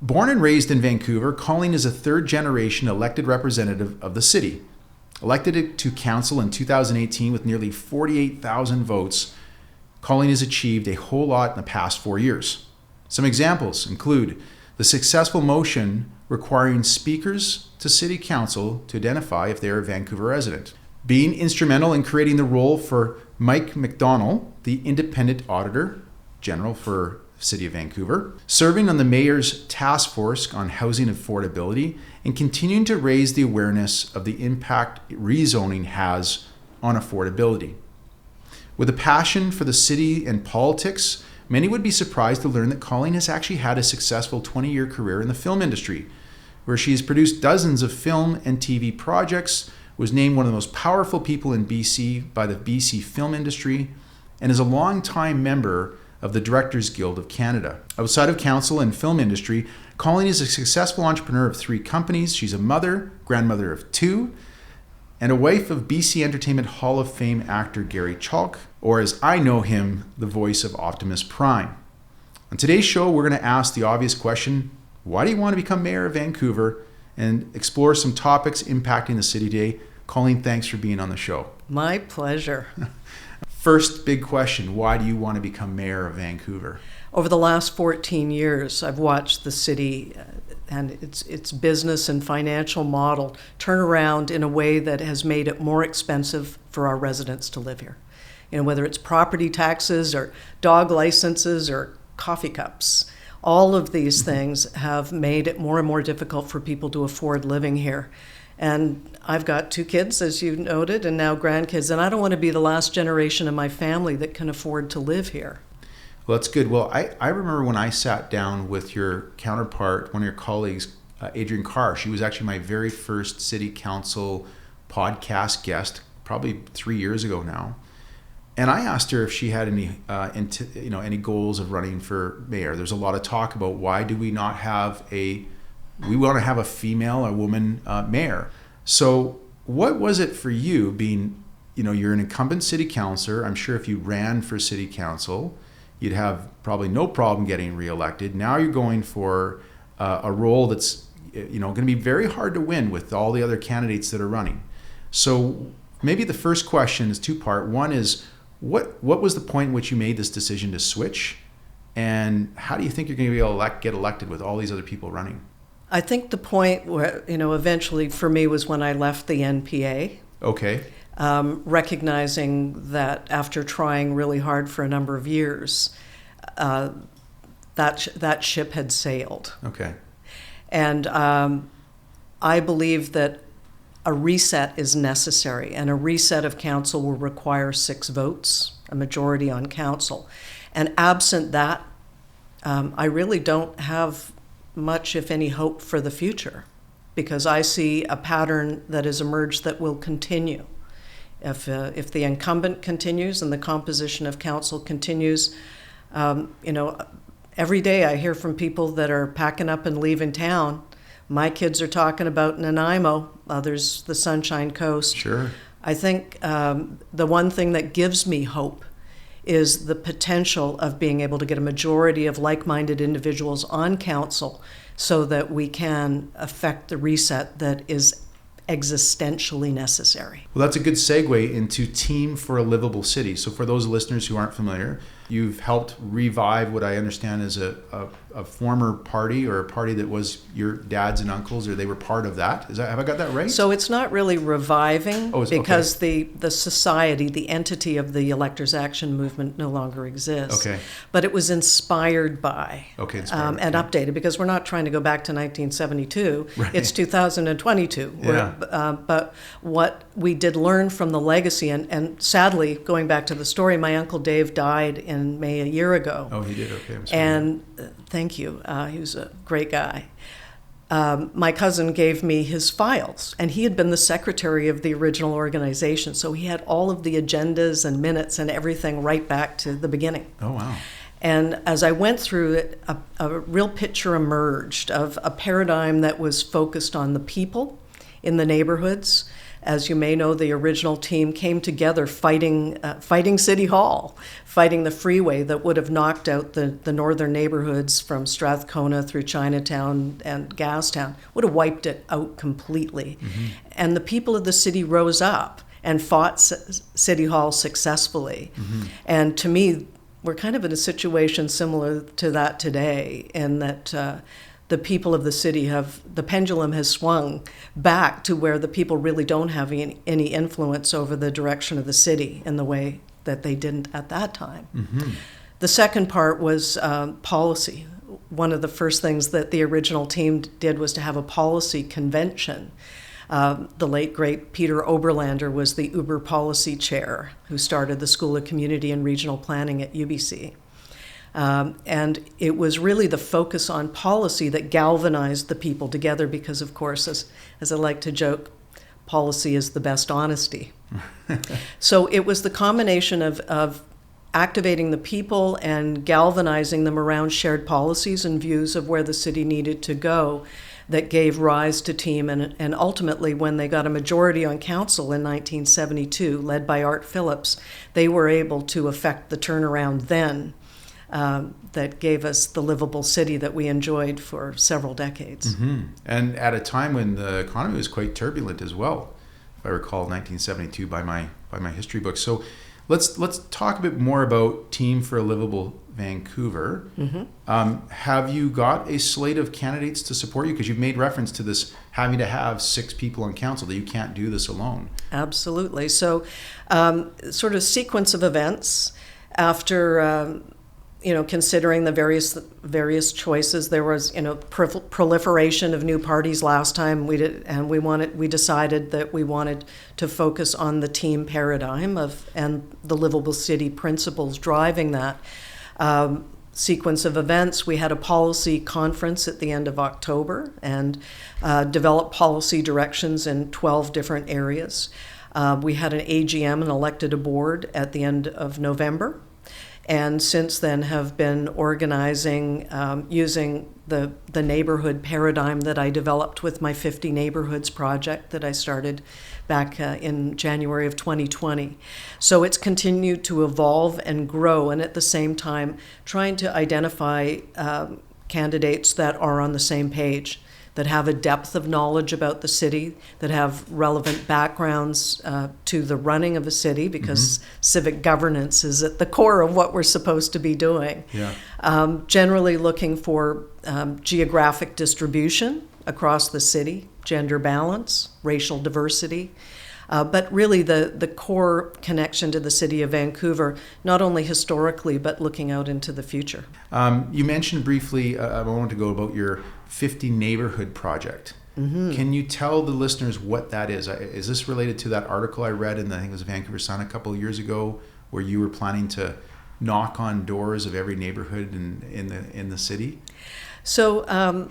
Born and raised in Vancouver, Colleen is a third-generation elected representative of the city. Elected to council in 2018 with nearly 48,000 votes, Colleen has achieved a whole lot in the past 4 years. Some examples include the successful motion requiring speakers to City Council to identify if they are a Vancouver resident, being instrumental in creating the role for Mike McDonald, the Independent Auditor General for City of Vancouver, serving on the Mayor's Task Force on Housing Affordability, and continuing to raise the awareness of the impact rezoning has on affordability. With a passion for the city and politics, many would be surprised to learn that Colleen has actually had a successful 20-year career in the film industry, where she has produced dozens of film and TV projects, was named one of the most powerful people in BC by the BC Film Industry, and is a longtime member of the Directors Guild of Canada. Outside of council and film industry, Colleen is a successful entrepreneur of 3 companies. She's a mother, grandmother of 2, and a wife of BC Entertainment Hall of Fame actor Gary Chalk, or as I know him, the voice of Optimus Prime. On today's show, we're going to ask the obvious question, why do you want to become mayor of Vancouver, and explore some topics impacting the city today. Colleen, thanks for being on the show. My pleasure. First big question, why do you want to become mayor of Vancouver? Over the last 14 years, I've watched the city and its business and financial model turn around in a way that has made it more expensive for our residents to live here. You know, whether it's property taxes or dog licenses or coffee cups, all of these things have made it more and more difficult for people to afford living here. And I've got 2 kids, as you noted, and now grandkids, and I don't want to be the last generation in my family that can afford to live here. Well, that's good. Well, I remember when I sat down with your counterpart, one of your colleagues, Adrienne Carr. She was actually my very first city council podcast guest, probably 3 years ago now. And I asked her if she had any goals of running for mayor. There's a lot of talk about why do we not have we want to have a female, a woman mayor. So what was it for you being, you're an incumbent city councillor. I'm sure if you ran for city council, you'd have probably no problem getting reelected. Now you're going for a role that's, going to be very hard to win with all the other candidates that are running. So maybe the first question is 2-part. One is, what was the point in which you made this decision to switch? And how do you think you're going to be able to get elected with all these other people running? I think the point where, eventually for me was when I left the NPA. Okay. Recognizing that after trying really hard for a number of years, that ship had sailed. Okay. And I believe that a reset is necessary, and a reset of council will require 6 votes, a majority on council. And absent that, I really don't have much, if any, hope for the future, because I see a pattern that has emerged that will continue. If the incumbent continues and the composition of council continues, every day I hear from people that are packing up and leaving town. My kids are talking about Nanaimo, others the Sunshine Coast. Sure. I think the one thing that gives me hope is the potential of being able to get a majority of like-minded individuals on council so that we can affect the reset that is existentially necessary. Well, that's a good segue into Team for a Livable City. So for those listeners who aren't familiar, you've helped revive what I understand is a former party, or a party that was your dad's and uncles, or they were part of that. Have I got that right? So it's not really reviving because okay. the society, the entity of the Electors Action Movement no longer exists. Okay. But it was inspired by and updated, because we're not trying to go back to 1972. Right. It's 2022. Yeah. But what we did learn from the legacy, and sadly, going back to the story, my Uncle Dave died in May a year ago. Oh, he did? Okay. I'm sorry. And thank you. He was a great guy. My cousin gave me his files, and he had been the secretary of the original organization, so he had all of the agendas and minutes and everything right back to the beginning. Oh, wow. And as I went through it, a real picture emerged of a paradigm that was focused on the people in the neighborhoods, As you may know, the original team came together fighting City Hall, fighting the freeway that would have knocked out the northern neighborhoods from Strathcona through Chinatown and Gastown, would have wiped it out completely. Mm-hmm. And the people of the city rose up and fought City Hall successfully. Mm-hmm. And to me, we're kind of in a situation similar to that today, in that the people of the city the pendulum has swung back to where the people really don't have any influence over the direction of the city in the way that they didn't at that time. Mm-hmm. The second part was policy. One of the first things that the original team did was to have a policy convention. The late, great Peter Oberlander was the Uber policy chair who started the School of Community and Regional Planning at UBC. And it was really the focus on policy that galvanized the people together because, of course, as I like to joke, policy is the best honesty. So it was the combination of activating the people and galvanizing them around shared policies and views of where the city needed to go that gave rise to TEAM. And ultimately, when they got a majority on council in 1972, led by Art Phillips, they were able to effect the turnaround then. That gave us the livable city that we enjoyed for several decades. Mm-hmm. And at a time when the economy was quite turbulent as well, if I recall 1972 by my history book. So let's talk a bit more about Team for a Livable Vancouver. Mm-hmm. Have you got a slate of candidates to support you? Because you've made reference to this having to have 6 people on council, that you can't do this alone. Absolutely. So sort of sequence of events after considering the various choices. There was, proliferation of new parties last time. We decided that we wanted to focus on the team paradigm and the livable city principles driving that. Sequence of events. We had a policy conference at the end of October and developed policy directions in 12 different areas. We had an AGM and elected a board at the end of November. And since then have been organizing using the neighborhood paradigm that I developed with my 50 Neighborhoods project that I started back in January of 2020. So it's continued to evolve and grow, and at the same time trying to identify candidates that are on the same page, that have a depth of knowledge about the city, that have relevant backgrounds to the running of a city, because mm-hmm. civic governance is at the core of what we're supposed to be doing. Yeah. Generally looking for geographic distribution across the city, gender balance, racial diversity, but really the core connection to the city of Vancouver, not only historically, but looking out into the future. You mentioned briefly, I want to go about your 50 Neighborhood project. Mm-hmm. Can you tell the listeners what that is? Is this related to that article I read in, I think it was the Vancouver Sun a couple of years ago, where you were planning to knock on doors of every neighborhood in the city? So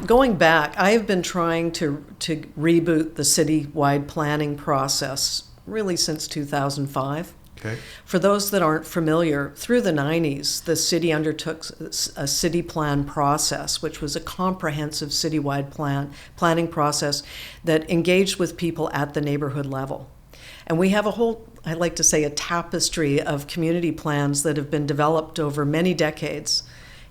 going back, I have been trying to reboot the citywide planning process really since 2005. Okay. For those that aren't familiar, through the 90s, the city undertook a city plan process, which was a comprehensive citywide planning process that engaged with people at the neighborhood level. And we have a whole, I like to say, a tapestry of community plans that have been developed over many decades,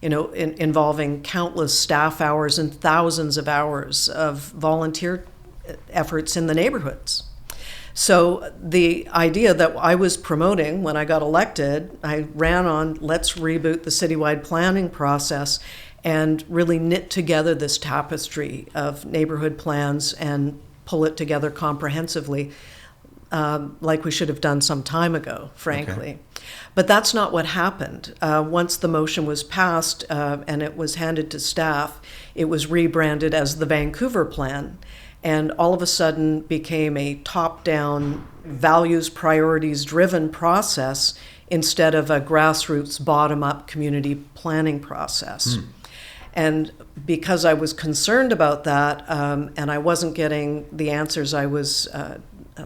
involving countless staff hours and thousands of hours of volunteer efforts in the neighborhoods. So the idea that I was promoting when I got elected, I ran on let's reboot the citywide planning process and really knit together this tapestry of neighborhood plans and pull it together comprehensively, like we should have done some time ago, frankly. Okay. But that's not what happened. Once the motion was passed and it was handed to staff, it was rebranded as the Vancouver Plan, and all of a sudden became a top-down, values, priorities-driven process instead of a grassroots, bottom-up community planning process. And because I was concerned about that, and I wasn't getting the answers I was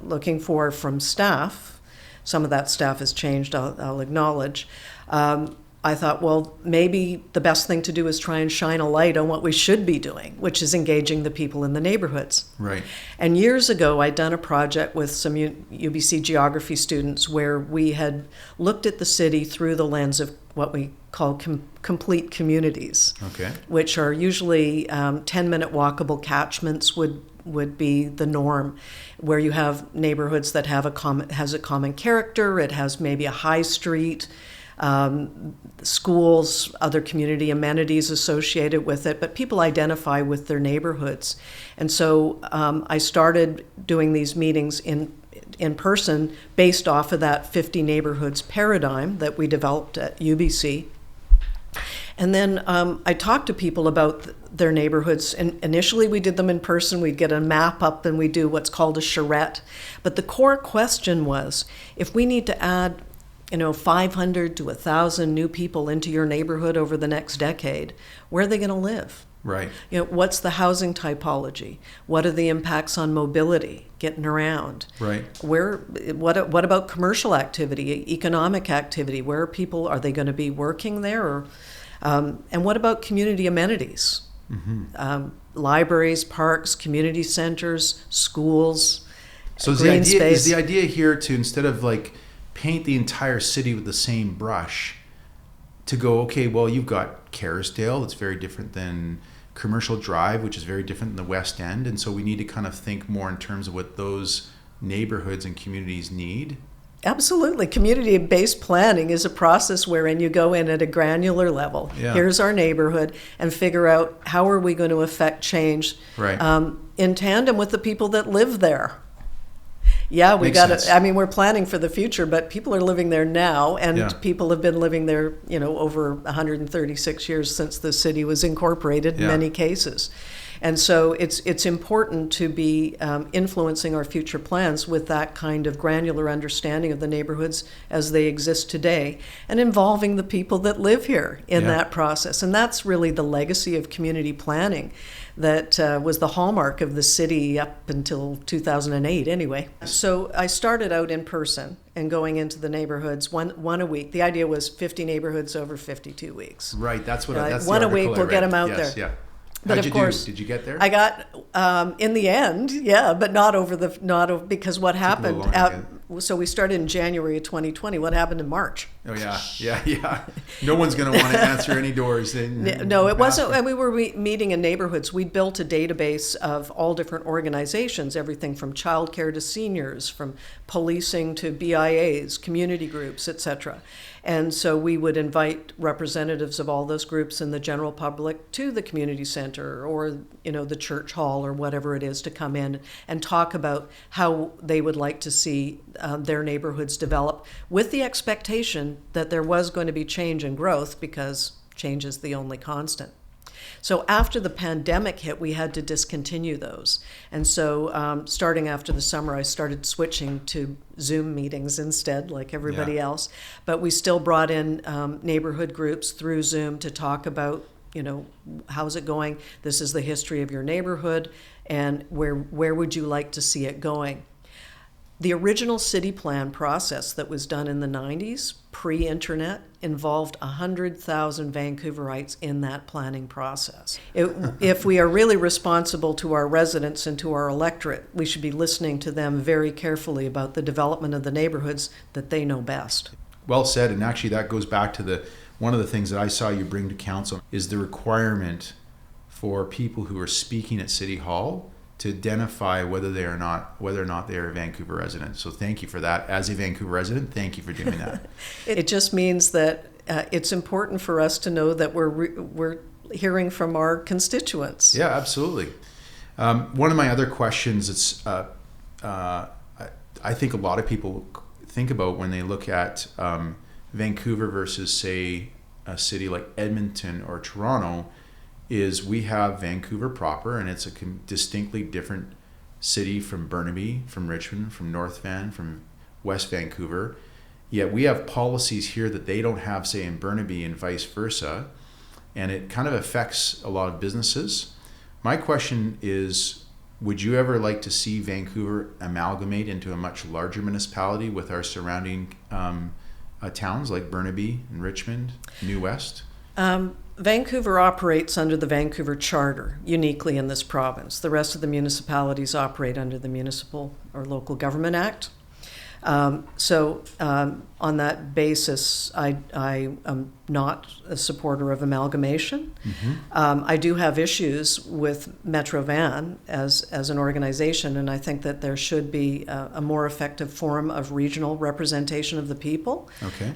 looking for from staff, some of that staff has changed, I'll acknowledge, I thought, well, maybe the best thing to do is try and shine a light on what we should be doing, which is engaging the people in the neighborhoods. Right. And years ago, I'd done a project with some UBC geography students where we had looked at the city through the lens of what we call complete communities, Okay. which are usually 10-minute walkable catchments would be the norm, where you have neighborhoods that have a common character. It has maybe a high street, schools, other community amenities associated with it, but people identify with their neighborhoods. And so I started doing these meetings in person based off of that 50 neighborhoods paradigm that we developed at UBC. And then I talked to people about their neighborhoods. And initially we did them in person. We'd get a map up and we'd do what's called a charrette. But the core question was, if we need to add 500 to 1,000 new people into your neighborhood over the next decade, where are they going to live? Right. What's the housing typology? What are the impacts on mobility, getting around? Right. What about commercial activity, economic activity? Where are they going to be working there? And what about community amenities? Mm-hmm. Libraries, parks, community centers, schools, so green space. Is the idea here to, instead of paint the entire city with the same brush, to go, okay, well, you've got Kerrisdale, that's very different than Commercial Drive, which is very different than the West End, and so we need to kind of think more in terms of what those neighborhoods and communities need? Absolutely. Community-based planning is a process wherein you go in at a granular level. Yeah. Were's our neighborhood, and figure out how are we going to affect change in tandem with the people that live there. Yeah, we're planning for the future, but people are living there now, and people have been living there, over 136 years since the city was incorporated in many cases. And so it's important to be influencing our future plans with that kind of granular understanding of the neighborhoods as they exist today, and involving the people that live here in that process. And that's really the legacy of community planning that was the hallmark of the city up until 2008 anyway. So I started out in person and going into the neighborhoods one a week. The idea was 50 neighborhoods over 52 weeks. Right, that's the one a week, article I we'll get read. them out Yes, there. Yeah. But How'd of course, did you get there? I got in the end, but because what happened. So we started in January of 2020. What happened in March? Oh yeah. No one's going to want to answer any doors. No, it wasn't. And we were meeting in neighborhoods. We built a database of all different organizations, everything from childcare to seniors, from policing to BIAs, community groups, etc. And so we would invite representatives of all those groups and the general public to the community center or the church hall or whatever it is to come in and talk about how they would like to see their neighborhoods develop, with the expectation that there was going to be change and growth, because change is the only constant. So after the pandemic hit, we had to discontinue those. And so starting after the summer, I started switching to Zoom meetings instead, like everybody else. But we still brought in neighborhood groups through Zoom to talk about, how's it going? This is the history of your neighborhood, and where would you like to see it going? The original city plan process that was done in the 90s, pre-internet, involved 100,000 Vancouverites in that planning process. If we are really responsible to our residents and to our electorate, we should be listening to them very carefully about the development of the neighborhoods that they know best. Well said, and actually that goes back to one of the things that I saw you bring to council is the requirement for people who are speaking at City Hall to identify whether or not they are a Vancouver resident. So thank you for that. As a Vancouver resident, thank you for doing that. It just means that it's important for us to know that we're hearing from our constituents. Yeah, absolutely. One of my other questions, it's I think a lot of people think about when they look at Vancouver versus, say, a city like Edmonton or Toronto, is we have Vancouver proper, and it's a distinctly different city from Burnaby, from Richmond, from North Van, from West Vancouver. Yet we have policies here that they don't have, say, in Burnaby, and vice versa. And it kind of affects a lot of businesses. My question is, would you ever like to see Vancouver amalgamate into a much larger municipality with our surrounding towns like Burnaby and Richmond, New West? Vancouver operates under the Vancouver Charter, uniquely in this province. The rest of the municipalities operate under the Municipal or Local Government Act. On that basis, I am not a supporter of amalgamation. I do have issues with Metro Van as an organization, and I think that there should be a more effective form of regional representation of the people. Okay.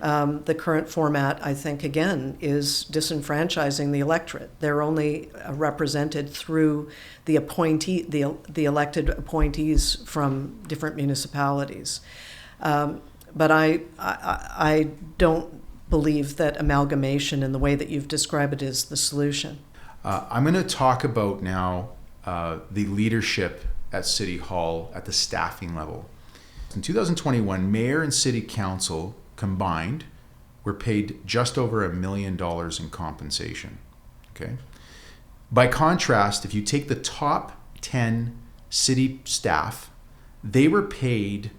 The current format, I think, again, is disenfranchising the electorate. They're only represented through the elected appointees from different municipalities. But I don't believe that amalgamation in the way that you've described it is the solution. I'm going to talk about now the leadership at City Hall at the staffing level. In 2021, Mayor and City Council combined were paid just over $1 million in compensation. Okay. By contrast, if you take the top 10 city staff, they were paid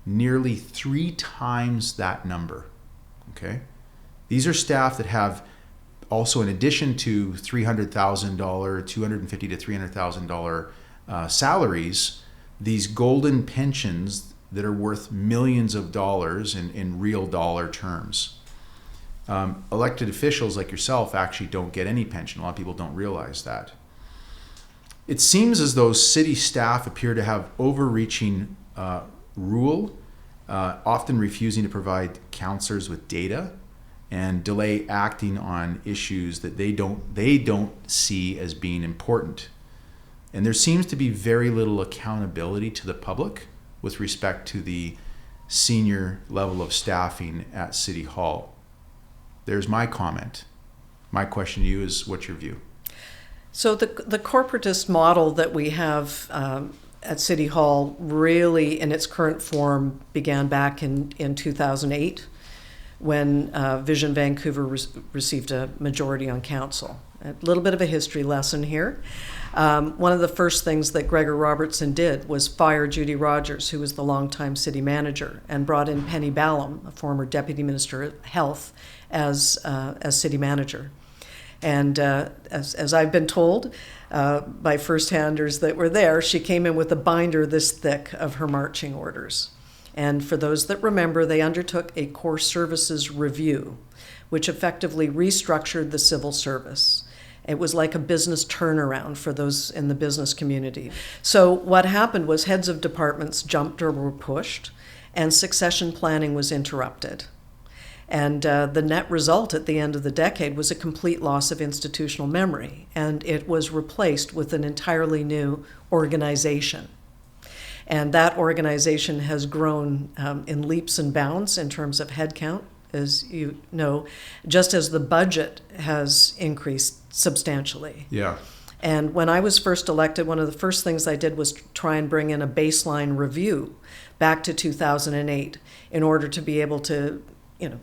nearly 3 times that number. Okay, these are staff that have also, in addition to $300,000, $250,000 to $300,000 salaries, these golden pensions that are worth millions of dollars in real dollar terms. Elected officials like yourself actually don't get any pension. A lot of people don't realize that. It seems as though city staff appear to have overreaching rule, often refusing to provide councillors with data and delay acting on issues that they don't see as being important. And there seems to be very little accountability to the public with respect to the senior level of staffing at City Hall. There's my comment. My question to you is, what's your view? So the corporatist model that we have at City Hall really in its current form began back in 2008 when Vision Vancouver received a majority on council. A little bit of a history lesson here. One of the first things that Gregor Robertson did was fire Judy Rogers, who was the longtime city manager, and brought in Penny Ballum, a former deputy minister of health, as city manager. And as I've been told by first-handers that were there, she came in with a binder this thick of her marching orders. And for those that remember, they undertook a core services review, which effectively restructured the civil service. It was like a business turnaround for those in the business community. So what happened was heads of departments jumped or were pushed, and succession planning was interrupted. And the net result at the end of the decade was a complete loss of institutional memory, and it was replaced with an entirely new organization. And that organization has grown in leaps and bounds in terms of headcount, as you know, just as the budget has increased substantially. Yeah. And when I was first elected, one of the first things I did was try and bring in a baseline review back to 2008 in order to be able to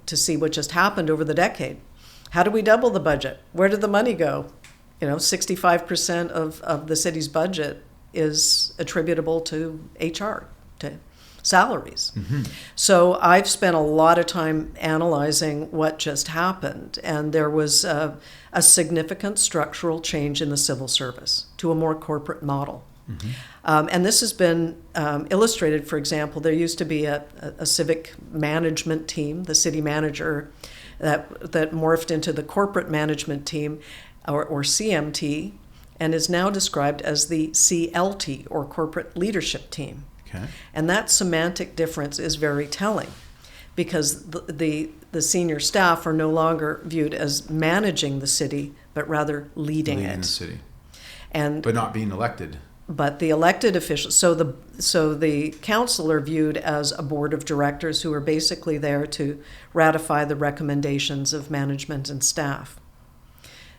see what just happened over the decade. How do we double the budget? Where did the money go? 65% of the city's budget is attributable to HR, to salaries. Mm-hmm. So I've spent a lot of time analyzing what just happened, and there was a significant structural change in the civil service to a more corporate model. Mm-hmm. And this has been illustrated, for example, there used to be a civic management team, the city manager, that morphed into the corporate management team, or CMT, and is now described as the CLT, or corporate leadership team. Okay. And that semantic difference is very telling, because the senior staff are no longer viewed as managing the city, but rather leading it. The city. But not being elected. But the elected officials, so the council are viewed as a board of directors who are basically there to ratify the recommendations of management and staff.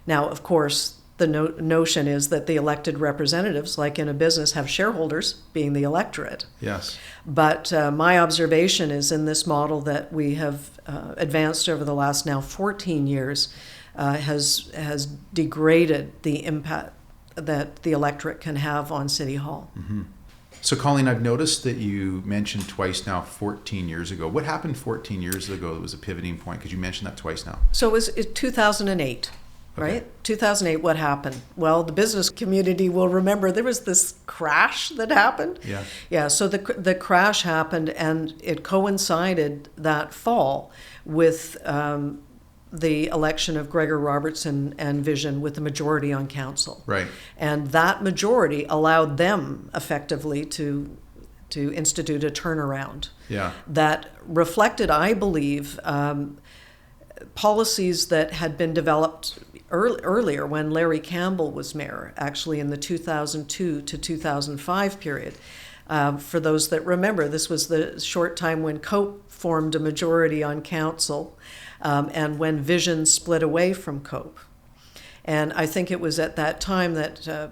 Now, of course, the notion is that the elected representatives, like in a business, have shareholders, being the electorate. Yes. But my observation is in this model that we have advanced over the last now 14 years has degraded the impact that the electorate can have on City Hall. Mm-hmm. So, Colleen, I've noticed that you mentioned twice now 14 years ago. What happened 14 years ago that was a pivoting point? Because you mentioned that twice now. So it was 2008, right? Okay. 2008, what happened? Well, the business community will remember there was this crash that happened. Yeah. Yeah, so the crash happened, and it coincided that fall with the election of Gregor Robertson and Vision with the majority on council. Right. And that majority allowed them effectively to institute a turnaround. Yeah. That reflected, I believe, policies that had been developed earlier when Larry Campbell was mayor, actually in the 2002 to 2005 period. For those that remember, this was the short time when COPE formed a majority on council, and when Vision split away from COPE. And I think it was at that time that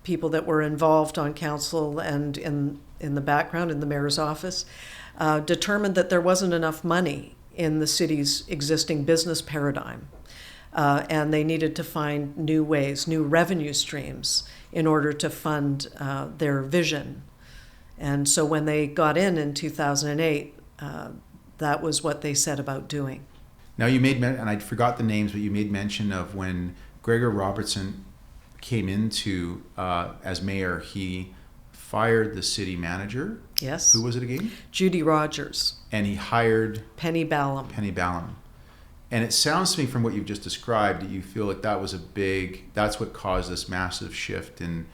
people that were involved on council and in the background in the mayor's office determined that there wasn't enough money in the city's existing business paradigm. And they needed to find new ways, new revenue streams in order to fund their vision. And so when they got in 2008, that was what they set about doing. Now you made, and I forgot the names, but you made mention of when Gregor Robertson came into as mayor, he fired the city manager. Yes. Who was it again? Judy Rogers. And he hired Penny Ballum. And it sounds to me from what you've just described that you feel like that was that's what caused this massive shift in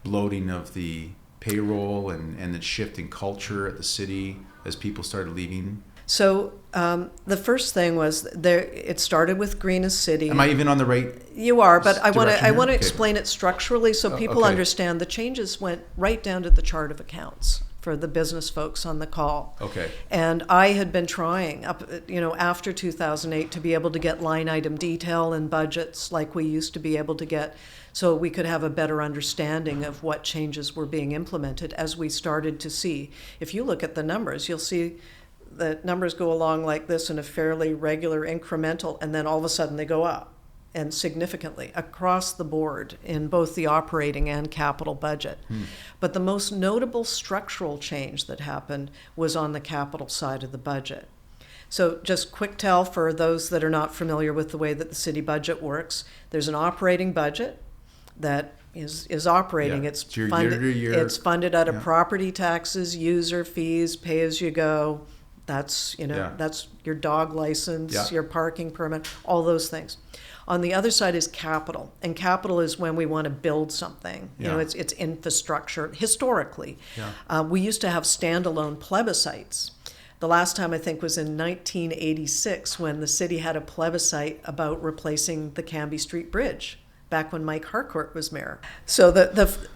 bloating of the payroll and the shift in culture at the city as people started leaving. So the first thing was it started with Green as City. Am I even on the right? You are, but I want to Okay. explain it structurally so people understand. The changes went right down to the chart of accounts for the business folks on the call. Okay. And I had been trying after 2008 to be able to get line item detail in budgets like we used to be able to get, so we could have a better understanding of what changes were being implemented as we started to see. If you look at the numbers, you'll see the numbers go along like this in a fairly regular incremental, and then all of a sudden they go up, and significantly across the board in both the operating and capital budget. But the most notable structural change that happened was on the capital side of the budget. So just quick tell for those that are not familiar with the way that the city budget works. There's an operating budget that is operating. Yeah. It's funded year to year. It's funded out of property taxes, user fees, pay as you go. That's that's your dog license, your parking permit, all those things. On the other side is capital, and capital is when we want to build something. It's infrastructure. Historically, we used to have standalone plebiscites. The last time I think was in 1986 when the city had a plebiscite about replacing the Cambie Street Bridge, back when Mike Harcourt was mayor. So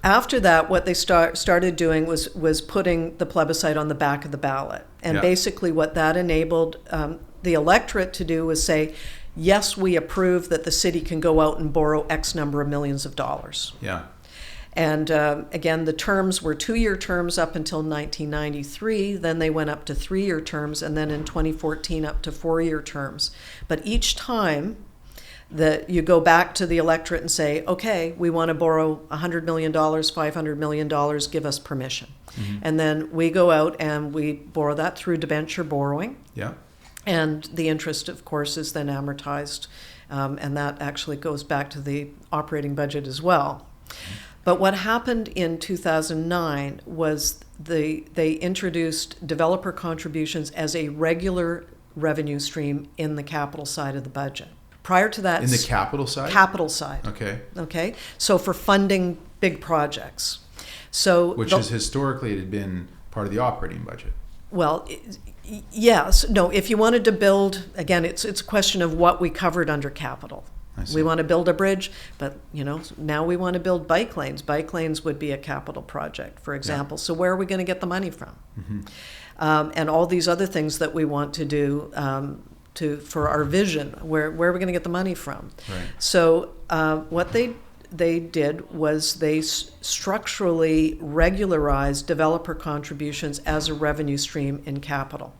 after that, what they started doing was putting the plebiscite on the back of the ballot. And basically what that enabled the electorate to do was say, yes, we approve that the city can go out and borrow X number of millions of dollars. Yeah. And again, the terms were 2-year terms up until 1993. Then they went up to 3-year terms, and then in 2014 up to 4-year terms. But each time that you go back to the electorate and say, okay, we want to borrow $100 million, $500 million, give us permission. Mm-hmm. And then we go out and we borrow that through debenture borrowing. Yeah. And the interest, of course, is then amortized. And that actually goes back to the operating budget as well. Mm-hmm. But what happened in 2009 was they introduced developer contributions as a regular revenue stream in the capital side of the budget. Prior to that... In the capital side? Capital side. Okay. So for funding big projects. Which is historically it had been part of the operating budget. Well, yes. No, if you wanted to build, again, it's a question of what we covered under capital. We want to build a bridge, but now we want to build bike lanes. Bike lanes would be a capital project, for example. Yeah. So where are we going to get the money from? Mm-hmm. And all these other things that we want to do for our vision, where are we going to get the money from? Right. So what they did was they structurally regularized developer contributions as a revenue stream in capital.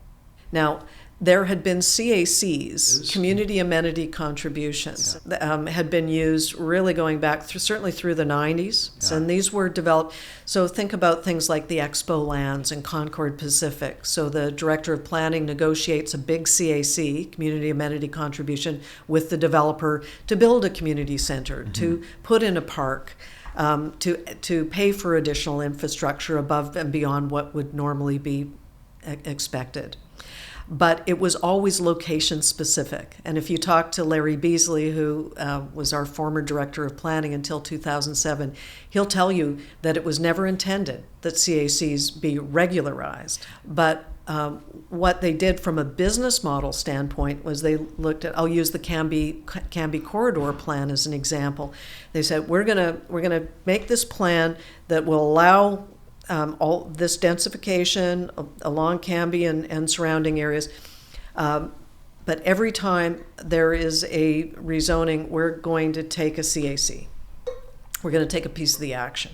Now, there had been CACs, community amenity contributions, had been used really going back certainly through the 90s. Yeah. And these were developed. So think about things like the Expo lands and Concord Pacific. So the director of planning negotiates a big CAC, community amenity contribution, with the developer to build a community center, to put in a park, to pay for additional infrastructure above and beyond what would normally be expected. But it was always location specific. And if you talk to Larry Beasley, who was our former director of planning until 2007, he'll tell you that it was never intended that CACs be regularized. But what they did from a business model standpoint was they looked at, I'll use the Canby corridor plan as an example. They said, we're gonna make this plan that will allow all this densification along Canby and surrounding areas. But every time there is a rezoning, we're going to take a CAC. We're going to take a piece of the action.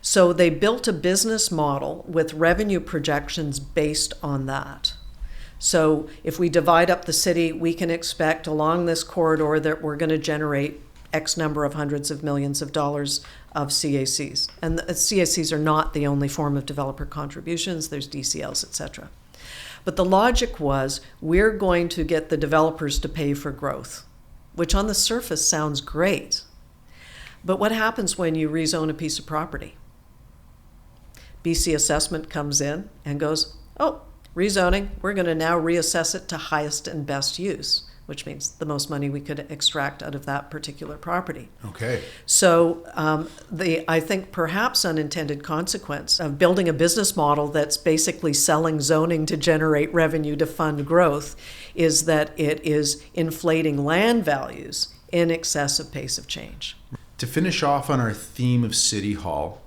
So they built a business model with revenue projections based on that. So if we divide up the city, we can expect along this corridor that we're going to generate X number of hundreds of millions of dollars of CACs. And the CACs are not the only form of developer contributions. There's DCLs, et cetera. But the logic was, we're going to get the developers to pay for growth, which on the surface sounds great. But what happens when you rezone a piece of property? BC Assessment comes in and goes, oh, rezoning, we're going to now reassess it to highest and best use, which means the most money we could extract out of that particular property. Okay. So I think perhaps unintended consequence of building a business model that's basically selling zoning to generate revenue to fund growth is that it is inflating land values in excess of pace of change. To finish off on our theme of City Hall,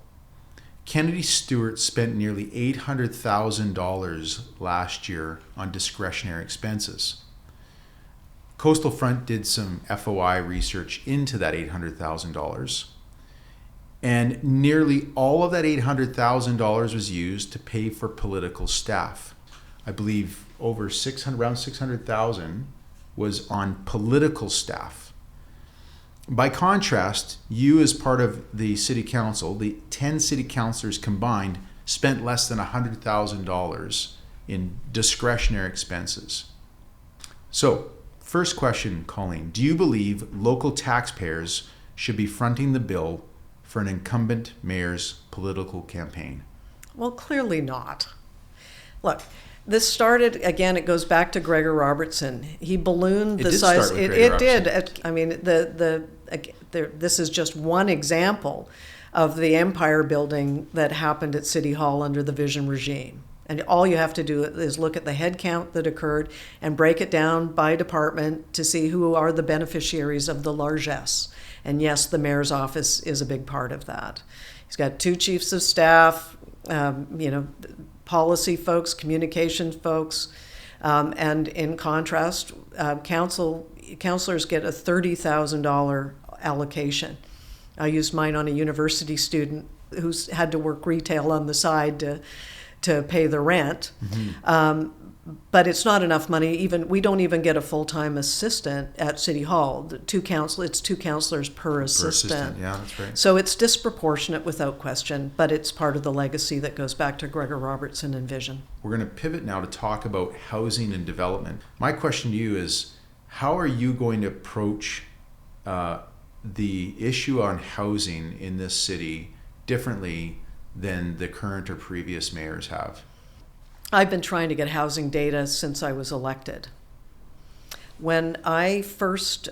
Kennedy Stewart spent nearly $800,000 last year on discretionary expenses. Coastal Front did some FOI research into that $800,000, and nearly all of that $800,000 was used to pay for political staff. I believe around $600,000 was on political staff. By contrast, you as part of the city council, the 10 city councillors combined, spent less than $100,000 in discretionary expenses. So, first question, Colleen, do you believe local taxpayers should be fronting the bill for an incumbent mayor's political campaign? Well, clearly not. Look, this started, again, it goes back to Gregor Robertson. He ballooned the size. It did. I mean, this is just one example of the empire building that happened at City Hall under the Vision regime. And all you have to do is look at the head count that occurred and break it down by department to see who are the beneficiaries of the largesse. And yes, the mayor's office is a big part of that. He's got 2 chiefs of staff, policy folks, communication folks, and in contrast, counselors get a $30,000 allocation. I used mine on a university student who's had to work retail on the side to pay the rent. Mm-hmm. But it's not enough money. We don't even get a full-time assistant at City Hall. It's 2 counselors per assistant. Yeah, that's right. So it's disproportionate without question, but it's part of the legacy that goes back to Gregor Robertson and Vision. We're going to pivot now to talk about housing and development. My question to you is, how are you going to approach the issue on housing in this city differently than the current or previous mayors have? I've been trying to get housing data since I was elected. When I first,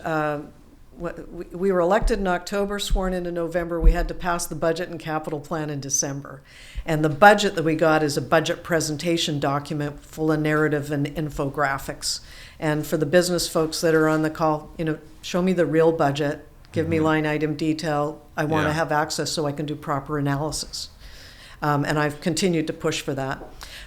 we were elected in October, sworn in November, we had to pass the budget and capital plan in December. And the budget that we got is a budget presentation document full of narrative and infographics. And for the business folks that are on the call, show me the real budget, give me line item detail. I want to have access so I can do proper analysis. And I've continued to push for that.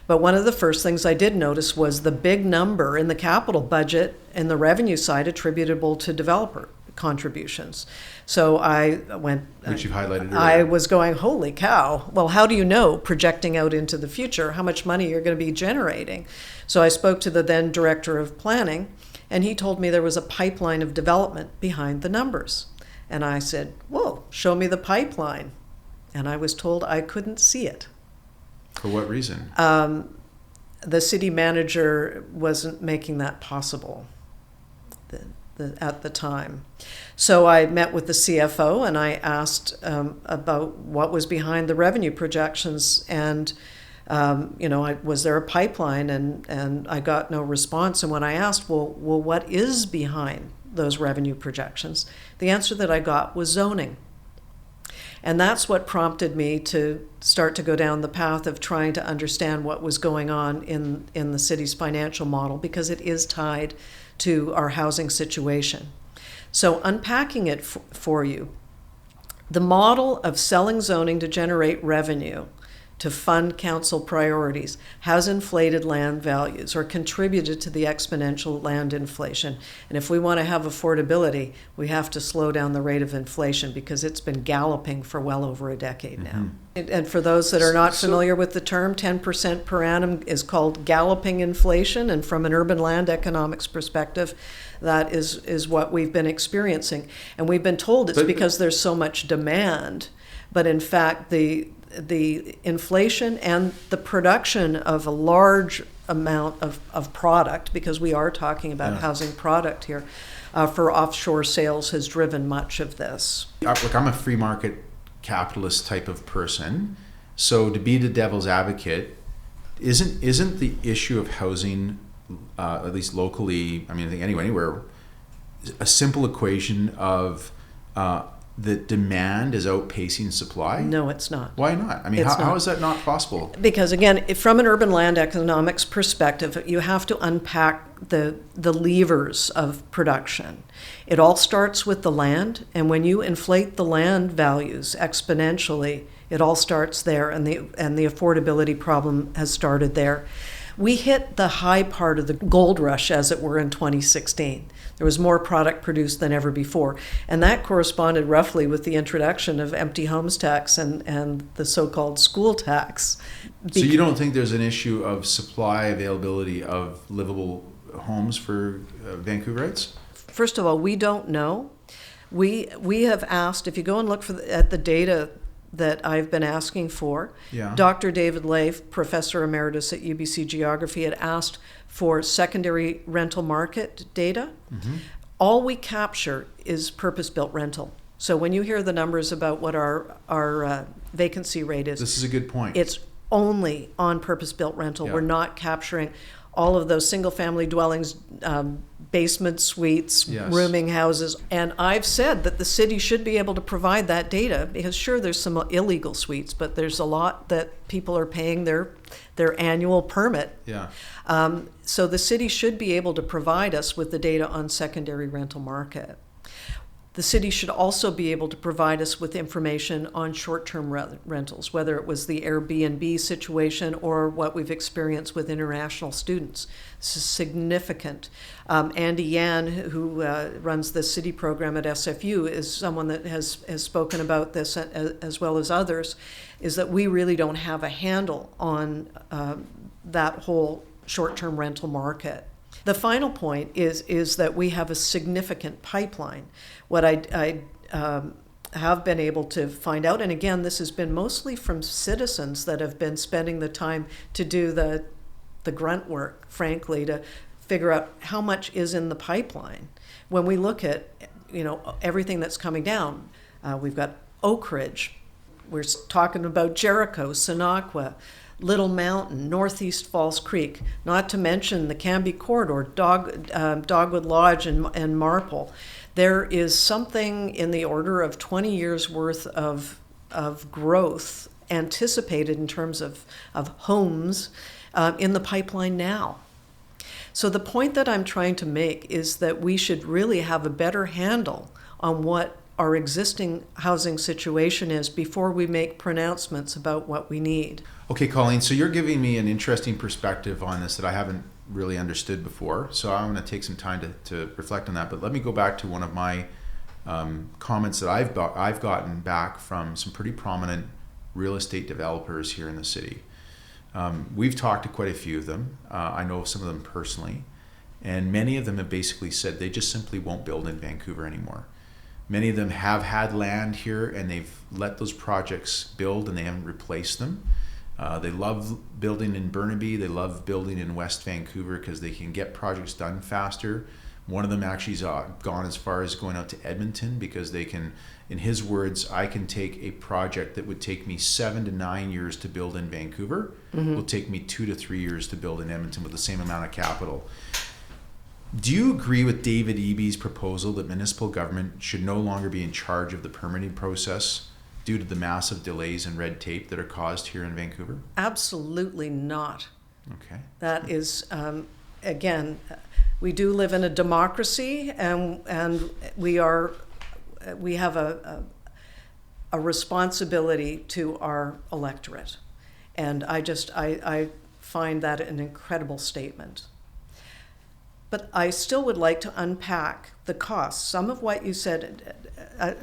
But one of the first things I did notice was the big number in the capital budget and the revenue side attributable to developer contributions. So I went... Which you've highlighted earlier. I was going, holy cow, well, how do you know, projecting out into the future, how much money you're going to be generating? So I spoke to the then director of planning, and he told me there was a pipeline of development behind the numbers. And I said, whoa, show me the pipeline. And I was told I couldn't see it. For what reason? The city manager wasn't making that possible at the time. So I met with the CFO and I asked about what was behind the revenue projections, and was there a pipeline, and I got no response. And when I asked, well, what is behind those revenue projections, the answer that I got was zoning. And that's what prompted me to start to go down the path of trying to understand what was going on in the city's financial model, because it is tied to our housing situation. So unpacking it for you, the model of selling zoning to generate revenue to fund council priorities has inflated land values, or contributed to the exponential land inflation. And if we want to have affordability, we have to slow down the rate of inflation, because it's been galloping for well over a decade now. And for those that are not familiar with the term, 10% per annum is called galloping inflation. And from an urban land economics perspective, that is what we've been experiencing. And we've been told it's because there's so much demand. But in fact, the inflation and the production of a large amount of product, because we are talking about housing product here, for offshore sales has driven much of this. Look, I'm a free market capitalist type of person, so to be the devil's advocate, isn't the issue of housing, at least locally, I mean, I think anywhere, a simple equation of the demand is outpacing supply? No, it's not. Why not? I mean, how is that not possible? Because again, from an urban land economics perspective, you have to unpack the levers of production. It all starts with the land, and when you inflate the land values exponentially, it all starts there, and the affordability problem has started there. We hit the high part of the gold rush, as it were, in 2016. There was more product produced than ever before. And that corresponded roughly with the introduction of empty homes tax and the so-called school tax. So you don't think there's an issue of supply availability of livable homes for Vancouverites? First of all, we don't know. We have asked, if you go and look at the data that I've been asking for, Dr. David Leif, Professor Emeritus at UBC Geography, had asked for secondary rental market data. All we capture is purpose-built rental. So when you hear the numbers about what our vacancy rate is, this is a good point. It's only on purpose-built rental. We're not capturing all of those single-family dwellings, basement suites, rooming houses. And I've said that the city should be able to provide that data, because sure, there's some illegal suites, but there's a lot that people are paying their annual permit. So the city should be able to provide us with the data on secondary rental market. The city should also be able to provide us with information on short-term rentals, whether it was the Airbnb situation or what we've experienced with international students. This is significant. Andy Yan, who runs the city program at SFU, is someone that has spoken about this, as well as others, is that we really don't have a handle on that whole short-term rental market. The final point is that we have a significant pipeline. What I have been able to find out, and again, this has been mostly from citizens that have been spending the time to do the grunt work, frankly, to figure out how much is in the pipeline. When we look at everything that's coming down, we've got Oak Ridge, we're talking about Jericho, Sonaqua, Little Mountain, Northeast Falls Creek, not to mention the Canby Corridor, Dogwood Lodge and Marple. There is something in the order of 20 years worth of growth anticipated in terms of homes in the pipeline now. So the point that I'm trying to make is that we should really have a better handle on what our existing housing situation is before we make pronouncements about what we need. Okay, Colleen, so you're giving me an interesting perspective on this that I haven't really understood before. So I'm going to take some time to reflect on that. But let me go back to one of my comments that I've gotten back from some pretty prominent real estate developers here in the city. We've talked to quite a few of them. I know some of them personally, and many of them have basically said they just simply won't build in Vancouver anymore. Many of them have had land here and they've let those projects build and they haven't replaced them. They love building in Burnaby. They love building in West Vancouver because they can get projects done faster. One of them actually's gone as far as going out to Edmonton because they can, in his words, I can take a project that would take me 7 to 9 years to build in Vancouver, will take me 2 to 3 years to build in Edmonton with the same amount of capital. Do you agree with David Eby's proposal that municipal government should no longer be in charge of the permitting process due to the massive delays and red tape that are caused here in Vancouver? Absolutely not. Okay. That is, again, we do live in a democracy, and we have a responsibility to our electorate, and I find that an incredible statement. But I still would like to unpack the costs. Some of what you said,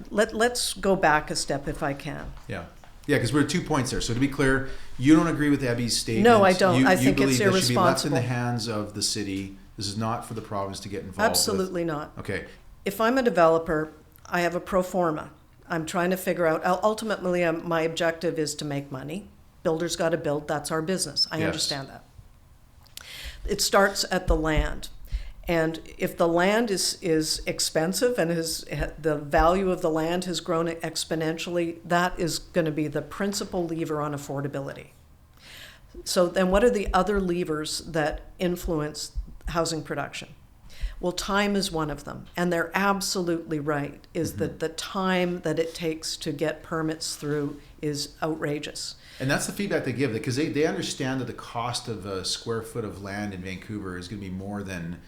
let's go back a step if I can. Yeah, because we're at 2 points there. So to be clear, you don't agree with Eby's statement. No, I don't. I think it's irresponsible. You believe this should be left in the hands of the city. This is not for the province to get involved Absolutely not. Okay. If I'm a developer, I have a pro forma. I'm trying to figure out, ultimately my objective is to make money. Builders got to build, that's our business. I understand that. It starts at the land. And if the land is expensive and the value of the land has grown exponentially, that is going to be the principal lever on affordability. So then what are the other levers that influence housing production? Well, time is one of them. And they're absolutely right, is that the time that it takes to get permits through is outrageous. And that's the feedback they give, because they understand that the cost of a square foot of land in Vancouver is going to be more than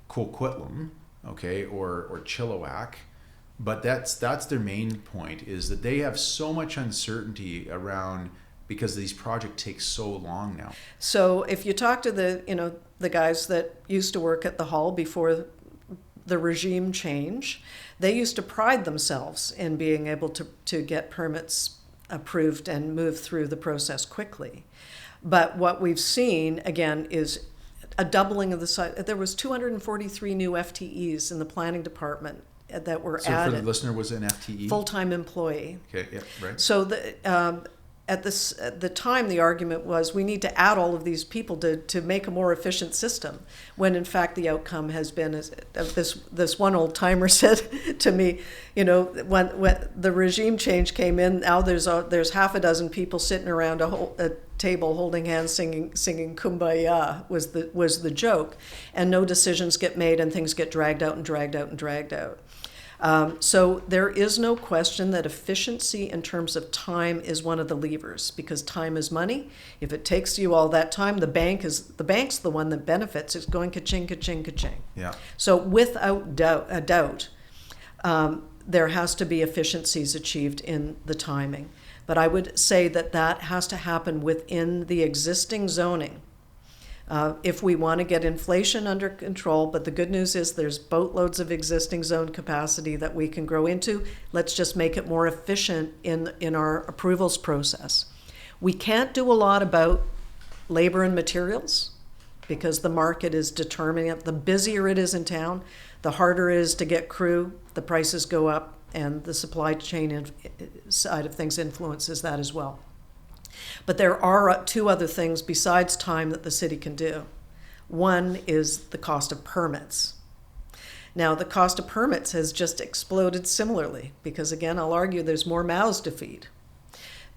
Coquitlam, okay, or Chilliwack, but that's their main point, is that they have so much uncertainty around because these projects take so long now. So if you talk to the guys that used to work at the hall before the regime change, they used to pride themselves in being able to get permits approved and move through the process quickly. But what we've seen again is a doubling of the size. There was 243 new FTEs in the planning department that were added. So for the listener, was an FTE? Full-time employee. Okay, yeah, right. So at the time, the argument was we need to add all of these people to make a more efficient system, when in fact the outcome has been, as this one old timer said to me, when the regime change came in, now there's half a dozen people sitting around a table holding hands singing Kumbaya was the joke, and no decisions get made and things get dragged out and dragged out and dragged out. So there is no question that efficiency in terms of time is one of the levers, because time is money. If it takes you all that time, the bank's the one that benefits. It's going ka-ching, ka-ching, ka-ching. Yeah. So without doubt, there has to be efficiencies achieved in the timing. But I would say that has to happen within the existing zoning. If we want to get inflation under control, but the good news is there's boatloads of existing zone capacity that we can grow into. Let's just make it more efficient in our approvals process. We can't do a lot about labor and materials because the market is determining it. The busier it is in town, the harder it is to get crew, the prices go up, and the supply chain side of things influences that as well. But there are two other things besides time that the city can do. One is the cost of permits. Now, the cost of permits has just exploded similarly because, again, I'll argue there's more mouths to feed.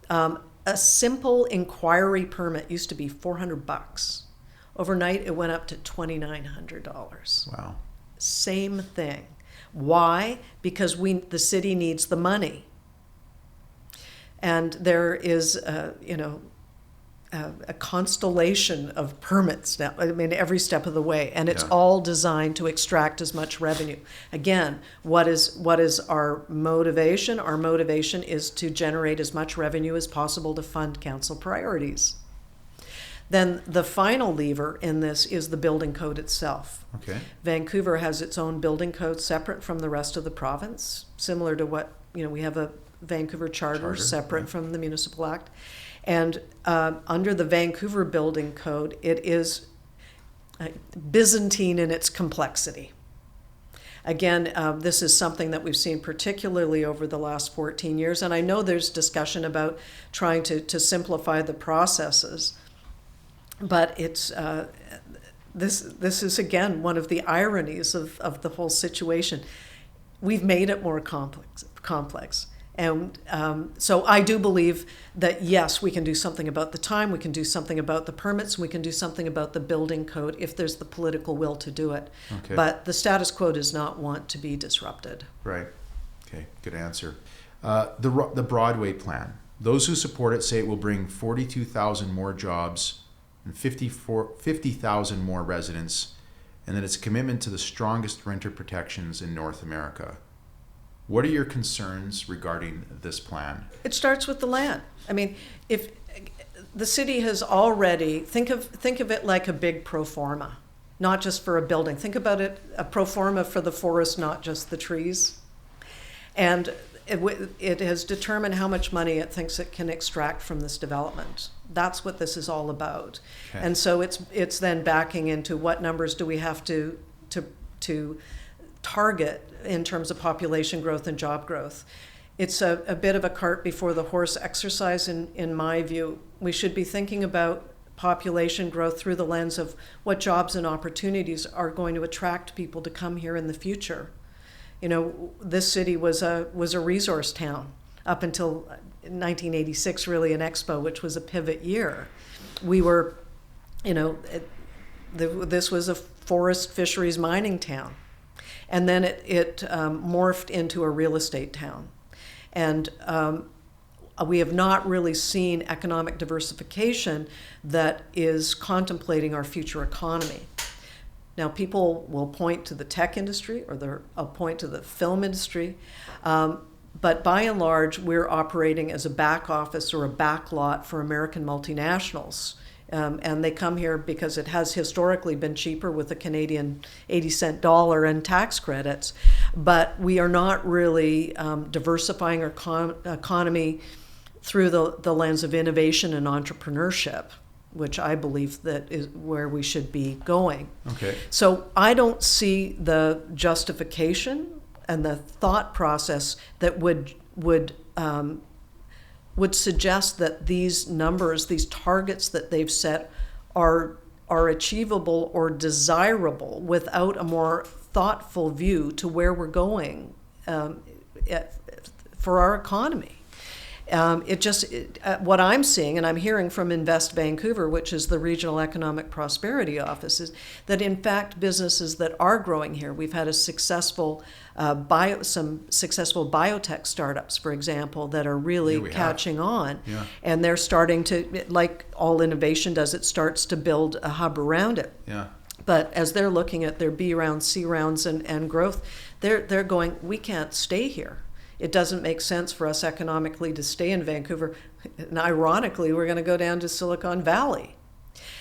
A simple inquiry permit used to be $400. Overnight, it went up to $2,900. Wow. Same thing. Why? Because the city needs the money. And there is, a constellation of permits now, every step of the way, and it's all designed to extract as much revenue. Again, what is our motivation? Our motivation is to generate as much revenue as possible to fund council priorities. Then the final lever in this is the building code itself. Okay. Vancouver has its own building code separate from the rest of the province, similar to what, we have a Vancouver Charter separate from the Municipal Act. And under the Vancouver Building Code, it is Byzantine in its complexity. Again, this is something that we've seen particularly over the last 14 years, and I know there's discussion about trying to simplify the processes, but it's this is again one of the ironies of the whole situation. We've made it more complex. And so I do believe that, yes, we can do something about the time, we can do something about the permits, we can do something about the building code if there's the political will to do it. Okay. But the status quo does not want to be disrupted. Right. Okay, good answer. The Broadway Plan. Those who support it say it will bring 42,000 more jobs and 50,000 more residents, and that it's a commitment to the strongest renter protections in North America. What are your concerns regarding this plan? It starts with the land. I mean, if the city has already, think of it like a big pro forma, not just for a building. Think about it, a pro forma for the forest, not just the trees. And it has determined how much money it thinks it can extract from this development. That's what this is all about. Okay. And so it's then backing into what numbers do we have to target in terms of population growth and job growth. It's a bit of a cart before the horse exercise in my view. We should be thinking about population growth through the lens of what jobs and opportunities are going to attract people to come here in the future. This city was a resource town up until 1986, really, an Expo, which was a pivot year. We were, this was a forest, fisheries, mining town. And then it morphed into a real estate town. And we have not really seen economic diversification that is contemplating our future economy. Now, people will point to the tech industry or they'll point to the film industry, but by and large, we're operating as a back office or a back lot for American multinationals. And they come here because it has historically been cheaper with the Canadian 80-cent dollar and tax credits. But we are not really diversifying our economy through the lens of innovation and entrepreneurship, which I believe that is where we should be going. Okay. So I don't see the justification and the thought process that would suggest that these numbers, these targets that they've set are achievable or desirable without a more thoughtful view to where we're going for our economy. What I'm seeing, and I'm hearing from Invest Vancouver, which is the Regional Economic Prosperity Office, is that in fact businesses that are growing here, we've had some successful biotech startups, for example, that are really catching on. Yeah. And they're starting to, like all innovation does, it starts to build a hub around it. Yeah. But as they're looking at their B rounds, C rounds, and growth, they're going, we can't stay here. It doesn't make sense for us economically to stay in Vancouver. And ironically, we're going to go down to Silicon Valley.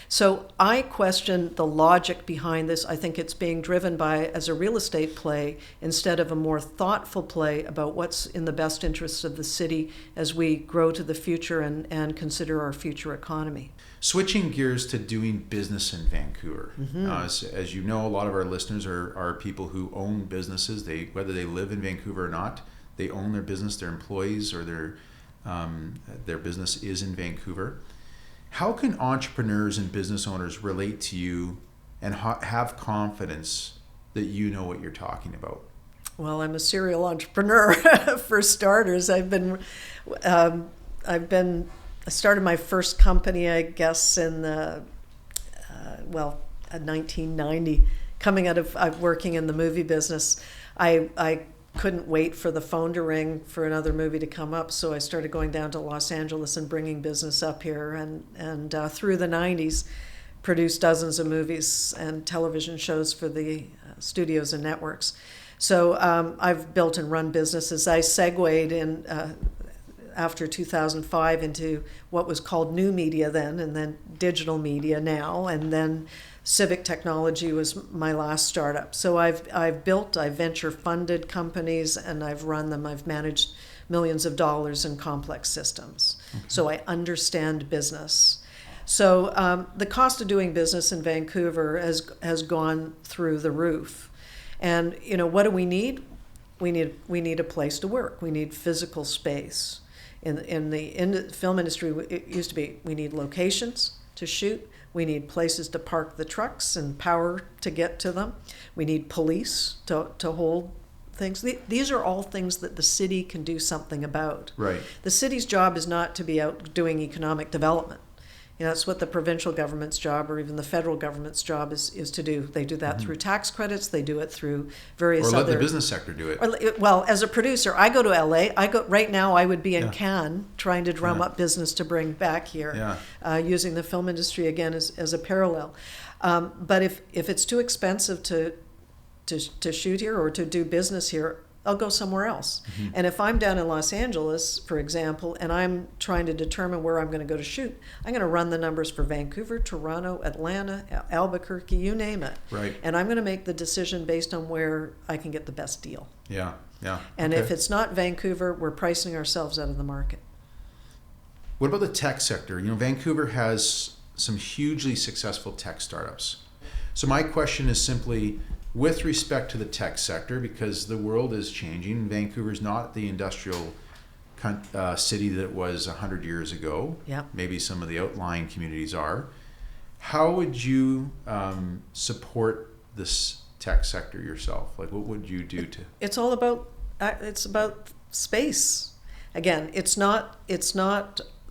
So I question the logic behind this. I think it's being driven as a real estate play instead of a more thoughtful play about what's in the best interests of the city as we grow to the future and consider our future economy. Switching gears to doing business in Vancouver. Mm-hmm. As you know, a lot of our listeners are people who own businesses. Whether they live in Vancouver or not, they own their business, their employees, or their business is in Vancouver. How can entrepreneurs and business owners relate to you and have confidence that you know what you're talking about? Well, I'm a serial entrepreneur for starters. I started my first company, I guess, in 1990. Coming out of working in the movie business, I couldn't wait for the phone to ring for another movie to come up, so I started going down to Los Angeles and bringing business up here, and through the 90s produced dozens of movies and television shows for the studios and networks. So I've built and run businesses. I segued in after 2005 into what was called new media then, and then digital media now, and then civic technology was my last startup. So I've venture funded companies, and I've run them. I've managed millions of dollars in complex systems. Okay. So I understand business. So the cost of doing business in Vancouver has gone through the roof. And what do we need? We need a place to work. We need physical space. In the film industry, it used to be we need locations to shoot. We need places to park the trucks and power to get to them. We need police to hold things. These are all things that the city can do something about. Right. The city's job is not to be out doing economic development. That's what the provincial government's job, or even the federal government's job, is to do. They do that through tax credits. They do it through various other... Or let the business sector do it. Well, as a producer, I go to LA. Right now, I would be in Cannes trying to drum up business to bring back here, using the film industry again as a parallel. But if it's too expensive to shoot here or to do business here, I'll go somewhere else. Mm-hmm. And if I'm down in Los Angeles, for example, and I'm trying to determine where I'm going to go to shoot, I'm going to run the numbers for Vancouver, Toronto, Atlanta, Albuquerque, you name it. Right. And I'm going to make the decision based on where I can get the best deal. Yeah. And if it's not Vancouver, we're pricing ourselves out of the market. What about the tech sector? Vancouver has some hugely successful tech startups. So my question is simply, with respect to the tech sector, because the world is changing, Vancouver's not the industrial city that it was 100 years ago. Yeah. Maybe some of the outlying communities are. How would you support this tech sector yourself? Like, what would you do to? It's all about space. Again, it's not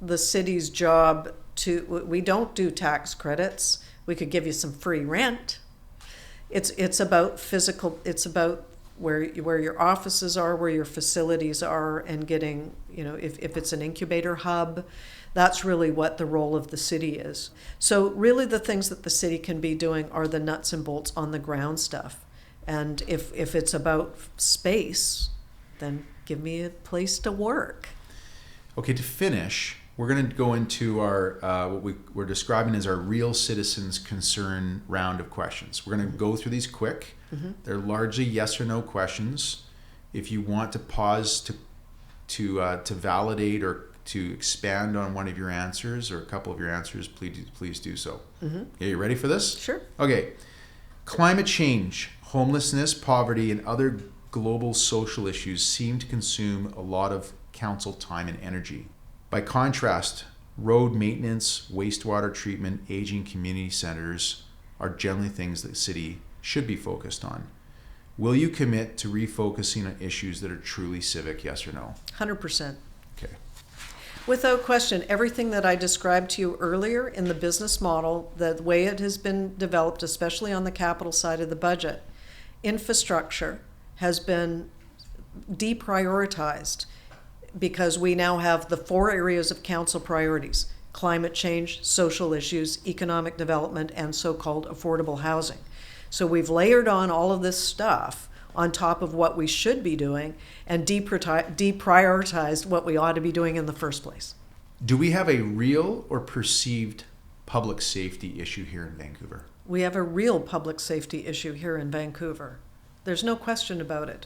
the city's job to. We don't do tax credits. We could give you some free rent. It's about physical. It's about where your offices are, where your facilities are, and getting, if it's an incubator hub, that's really what the role of the city is. So really the things that the city can be doing are the nuts and bolts on the ground stuff. And if it's about space, then give me a place to work. Okay, to finish, we're going to go into our what we're describing as our real citizens concern round of questions. We're going to go through these quick. Mm-hmm. They're largely yes or no questions. If you want to pause to validate or to expand on one of your answers or a couple of your answers, please do so. Mm-hmm. Are you ready for this? Sure. Okay. Climate change, homelessness, poverty, and other global social issues seem to consume a lot of council time and energy. By contrast, road maintenance, wastewater treatment, aging community centers are generally things that the city should be focused on. Will you commit to refocusing on issues that are truly civic, yes or no? 100%. Okay. Without question, everything that I described to you earlier in the business model, the way it has been developed, especially on the capital side of the budget, infrastructure has been deprioritized, because we now have the 4 areas of council priorities: climate change, social issues, economic development, and so-called affordable housing. So we've layered on all of this stuff on top of what we should be doing and deprioritized what we ought to be doing in the first place. Do we have a real or perceived public safety issue here in Vancouver? We have a real public safety issue here in Vancouver. There's no question about it.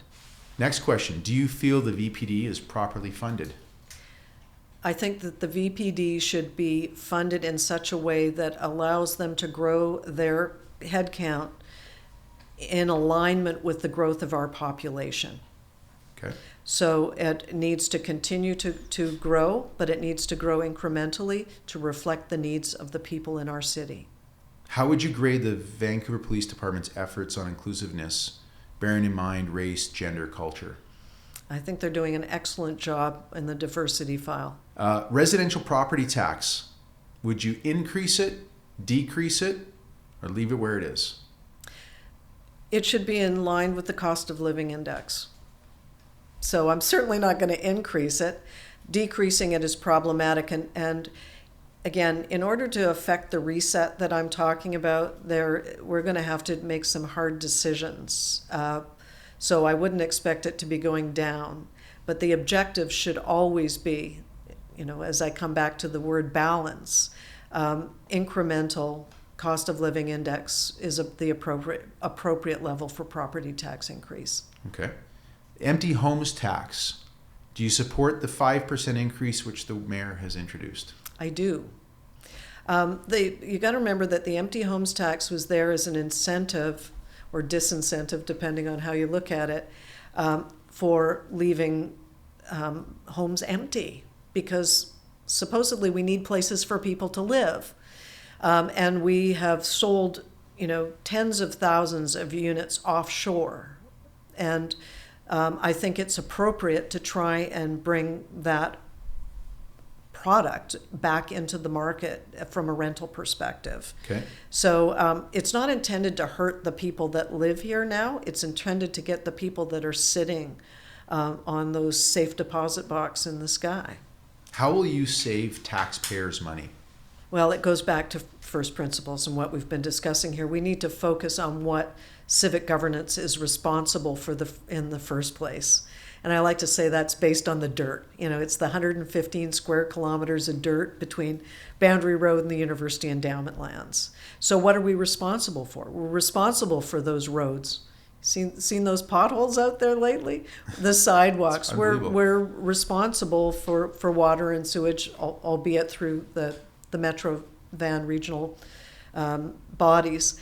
Next question. Do you feel the VPD is properly funded? I think that the VPD should be funded in such a way that allows them to grow their headcount in alignment with the growth of our population. Okay. So it needs to continue to grow, but it needs to grow incrementally to reflect the needs of the people in our city. How would you grade the Vancouver Police Department's efforts on inclusiveness, bearing in mind race, gender, culture? I think they're doing an excellent job in the diversity file. Residential property tax, would you increase it, decrease it, or leave it where it is? It should be in line with the cost of living index. So I'm certainly not going to increase it. Decreasing it is problematic. And again, in order to affect the reset that I'm talking about, we're going to have to make some hard decisions. So I wouldn't expect it to be going down. But the objective should always be as I come back to the word balance, incremental cost of living index is the appropriate level for property tax increase. Okay. Empty homes tax. Do you support the 5% increase which the mayor has introduced? I do. You got to remember that the empty homes tax was there as an incentive or disincentive, depending on how you look at it, for leaving homes empty, because supposedly we need places for people to live. And we have sold, tens of thousands of units offshore. And I think it's appropriate to try and bring that product back into the market from a rental perspective. Okay. So it's not intended to hurt the people that live here now. It's intended to get the people that are sitting on those safe deposit box in the sky. How will you save taxpayers' money? Well, it goes back to first principles and what we've been discussing here. We need to focus on what civic governance is responsible for in the first place. And I like to say that's based on the dirt. It's the 115 square kilometers of dirt between Boundary Road and the University Endowment lands. So what are we responsible for? We're responsible for those roads. Seen those potholes out there lately? The sidewalks. We're responsible for water and sewage, albeit through the Metro Van regional bodies.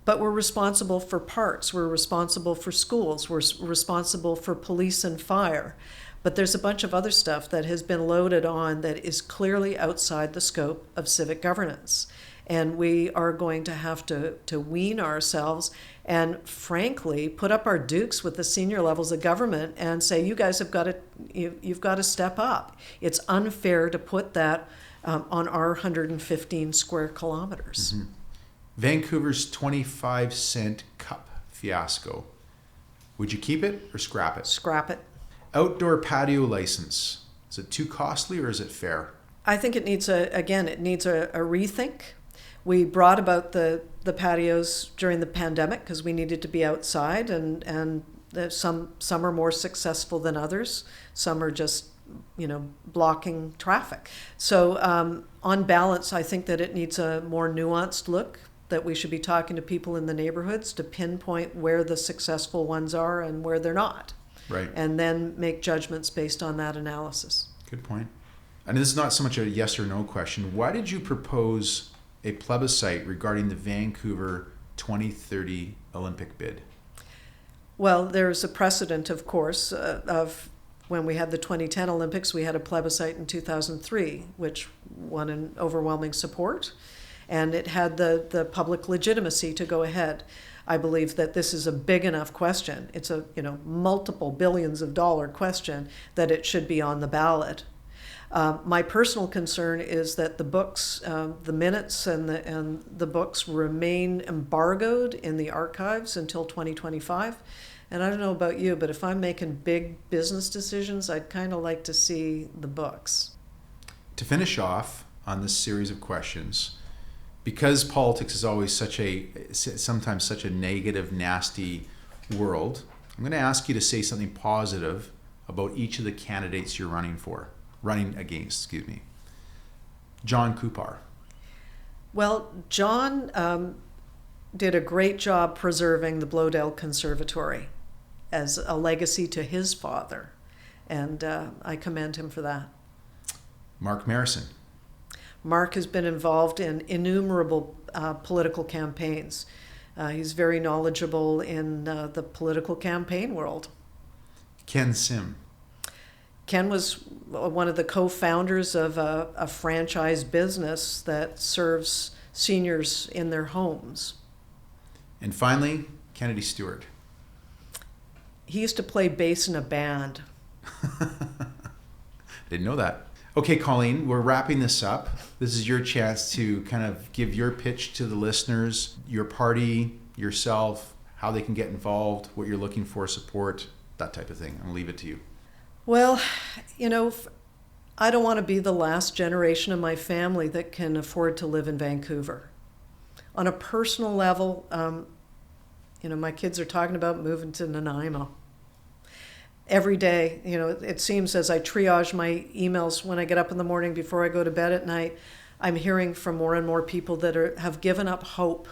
But we're responsible for parks, we're responsible for schools, we're responsible for police and fire. But there's a bunch of other stuff that has been loaded on that is clearly outside the scope of civic governance. And we are going to have to wean ourselves and, frankly, put up our dukes with the senior levels of government and say, you guys have got to, you've got to step up. It's unfair to put that on our 115 square kilometers. Mm-hmm. Vancouver's 25-cent cup fiasco. Would you keep it or scrap it? Scrap it. Outdoor patio license. Is it too costly or is it fair? I think it needs a rethink. We brought about the patios during the pandemic because we needed to be outside, and some are more successful than others. Some are just blocking traffic. So on balance, I think that it needs a more nuanced look, that we should be talking to people in the neighborhoods to pinpoint where the successful ones are and where they're not. Right. And then make judgments based on that analysis. Good point. And this is not so much a yes or no question. Why did you propose a plebiscite regarding the Vancouver 2030 Olympic bid? Well, there's a precedent, of course, of when we had the 2010 Olympics, we had a plebiscite in 2003, which won an overwhelming support. And it had the public legitimacy to go ahead. I believe that this is a big enough question. It's a multiple billions of dollar question that it should be on the ballot. My personal concern is that the books, the minutes and the books remain embargoed in the archives until 2025. And I don't know about you, but if I'm making big business decisions, I'd kind of like to see the books. To finish off on this series of questions, because politics is always sometimes such a negative, nasty world, I'm going to ask you to say something positive about each of the candidates you're running against. John Coupar. Well, John did a great job preserving the Bloedel Conservatory as a legacy to his father, and I commend him for that. Mark Marison. Mark has been involved in innumerable political campaigns. He's very knowledgeable in the political campaign world. Ken Sim. Ken was one of the co-founders of a franchise business that serves seniors in their homes. And finally, Kennedy Stewart. He used to play bass in a band. Didn't know that. Okay, Colleen, we're wrapping this up. This is your chance to kind of give your pitch to the listeners, your party, yourself, how they can get involved, what you're looking for, support, that type of thing. I'll leave it to you. Well, I don't want to be the last generation of my family that can afford to live in Vancouver. On a personal level, my kids are talking about moving to Nanaimo. every day, it seems as I triage my emails when I get up in the morning before I go to bed at night, I'm hearing from more and more people that have given up hope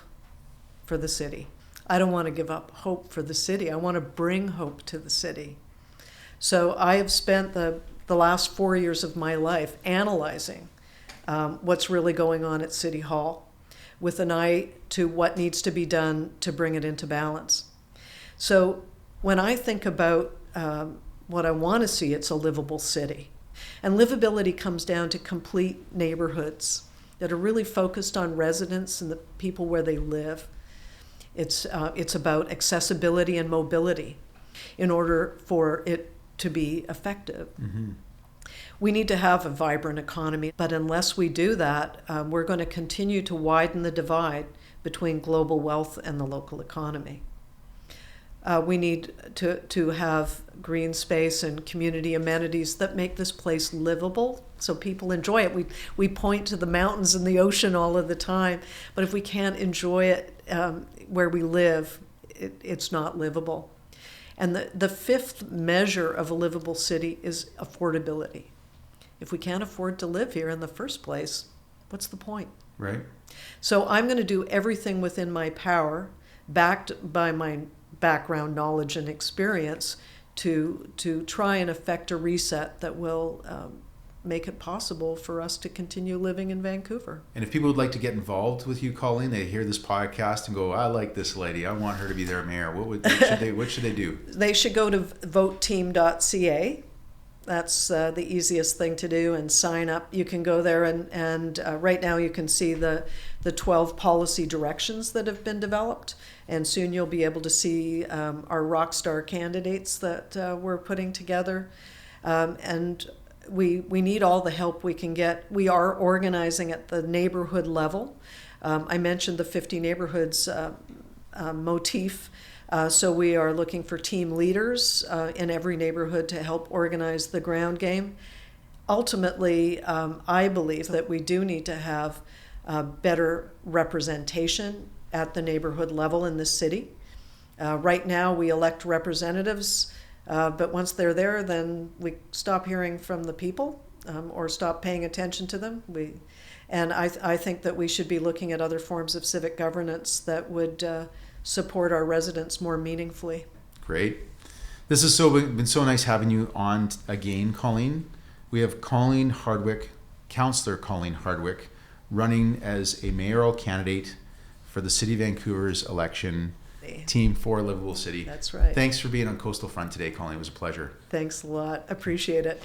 for the city. I don't want to give up hope for the city. I want to bring hope to the city. So I have spent the last 4 years of my life analyzing what's really going on at City Hall with an eye to what needs to be done to bring it into balance. So when I think about what I want to see, it's a livable city. And livability comes down to complete neighborhoods that are really focused on residents and the people where they live. It's about accessibility and mobility in order for it to be effective. Mm-hmm. We need to have a vibrant economy, but unless we do that, we're going to continue to widen the divide between global wealth and the local economy. We need to have green space and community amenities that make this place livable so people enjoy it. We point to the mountains and the ocean all of the time, but if we can't enjoy it where we live, it's not livable. And the fifth measure of a livable city is affordability. If we can't afford to live here in the first place, what's the point? Right. So I'm going to do everything within my power, backed by my background, knowledge, and experience, to try and effect a reset that will make it possible for us to continue living in Vancouver. And if people would like to get involved with you, Colleen, they hear this podcast and go, I like this lady, I want her to be their mayor. What should they do? They should go to voteteam.ca. That's the easiest thing to do, and sign up. You can go there and right now you can see the 12 policy directions that have been developed, and soon you'll be able to see our rock star candidates that we're putting together. And we need all the help we can get. We are organizing at the neighborhood level. I mentioned the 50 neighborhoods motif. So we are looking for team leaders in every neighborhood to help organize the ground game. Ultimately, I believe that we do need to have better representation at the neighborhood level in the city. Right now, we elect representatives, but once they're there, then we stop hearing from the people or stop paying attention to them. And I think that we should be looking at other forms of civic governance that would support our residents more meaningfully. Great. This has been so nice having you on again, Colleen. We have Colleen Hardwick, Councillor Colleen Hardwick, running as a mayoral candidate for the City of Vancouver's election team for Livable City. That's right. Thanks for being on Coastal Front today, Colleen. It was a pleasure. Thanks a lot. Appreciate it.